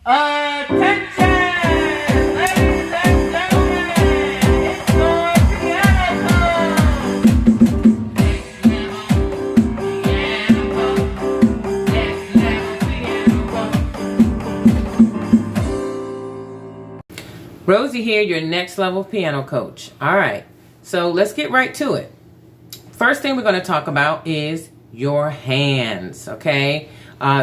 Attention, ladies and gentlemen, it's your piano coach. Next level piano coach. Next level piano coach. Rosie here, your next level piano coach. All right, so let's get right to it. First thing we're going to talk about is your hands, okay?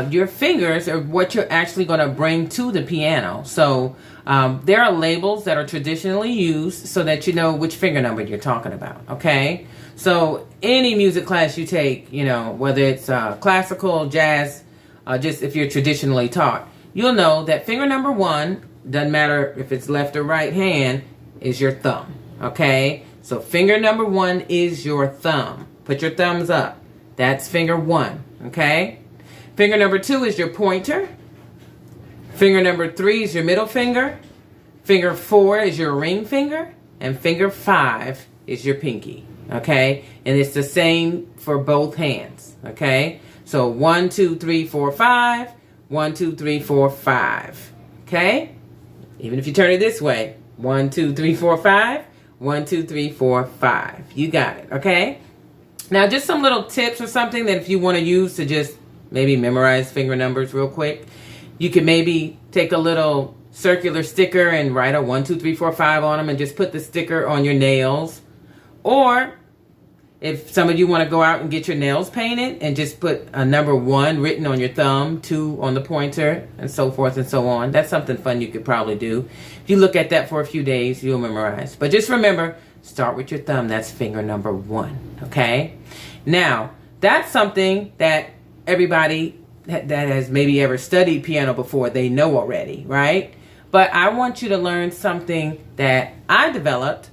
Your fingers are what you're actually going to bring to the piano. So there are labels that are traditionally used so that you know which finger number you're talking about, okay? So any music class you take, you know, whether it's classical, jazz, just if you're traditionally taught, you'll know that finger number 1, doesn't matter if it's left or right hand, is your thumb, okay? So finger number 1 is your thumb. Put your thumbs up. That's finger 1, okay? Finger number 2 is your pointer. Finger number 3 is your middle finger. Finger 4 is your ring finger. And finger 5 is your pinky, okay? And it's the same for both hands, okay? So 1, 2, 3, 4, 5. 1, 2, 3, 4, 5, okay? Even if you turn it this way, 1, 2, 3, 4, 5. 1, 2, 3, 4, 5. You got it, okay? Now, just some little tips or something that if you want to use to just maybe memorize finger numbers real quick, you can maybe take a little circular sticker and write a 1, 2, 3, 4, 5 on them and just put the sticker on your nails. Or if some of you want to go out and get your nails painted and just put a number 1 written on your thumb, 2 on the pointer, and so forth and so on. That's something fun you could probably do. If you look at that for a few days, you'll memorize. But just remember, start with your thumb. That's finger number 1, okay? Now, that's something that everybody that has maybe ever studied piano before, they know already, right? But I want you to learn something that I developed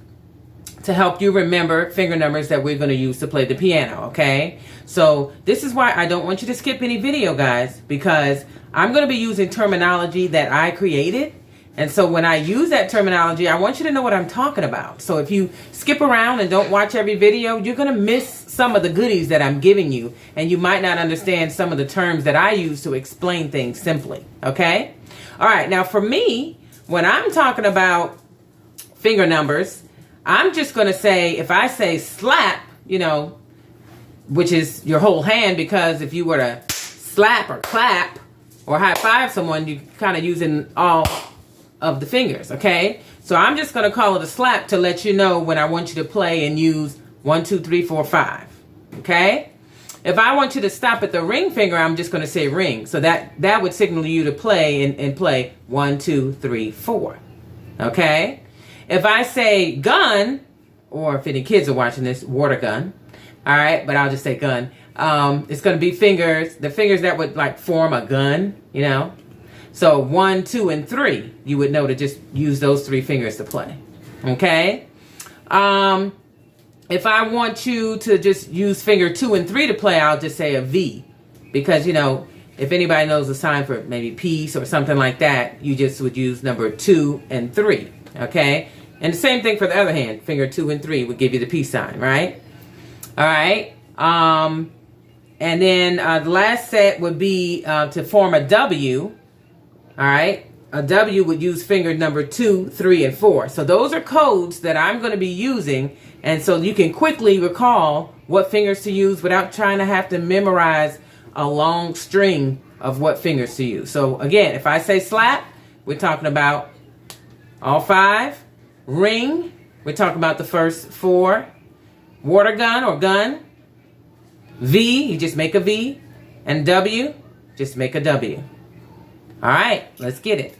to help you remember finger numbers that we're going to use to play the piano, okay? So this is why I don't want you to skip any video, guys, because I'm going to be using terminology that I created. And so when I use that terminology, I want you to know what I'm talking about. So if you skip around and don't watch every video, you're going to miss some of the goodies that I'm giving you, and you might not understand some of the terms that I use to explain things simply, okay? All right, now for me, when I'm talking about finger numbers, I'm just going to say, if I say slap, you know, which is your whole hand, because if you were to slap or clap or high five someone, you're kind of using all of the fingers, okay? So I'm just going to call it a slap to let you know when I want you to play and use 1, 2, 3, 4, 5, okay? If I want you to stop at the ring finger, I'm just going to say ring. So that would signal you to play and play 1, 2, 3, 4, okay? If I say gun, or if any kids are watching this, water gun, all right, but I'll just say gun. It's going to be fingers, the fingers that would like form a gun, you know? So 1, 2, and 3, you would know to just use those 3 fingers to play, okay? If I want you to just use finger 2 and 3 to play, I'll just say a V, because, you know, if anybody knows the sign for maybe peace or something like that, you just would use number 2 and 3, okay? And the same thing for the other hand. Finger 2 and 3 would give you the peace sign, right? All right. And then the last set would be to form a W. All right. A W would use finger number 2, 3, and 4. So those are codes that I'm going to be using. And so you can quickly recall what fingers to use without trying to have to memorize a long string of what fingers to use. So again, if I say slap, we're talking about all 5. Ring, we're talking about the first 4. Water gun or gun. V, you just make a V. And W, just make a W. All right, let's get it.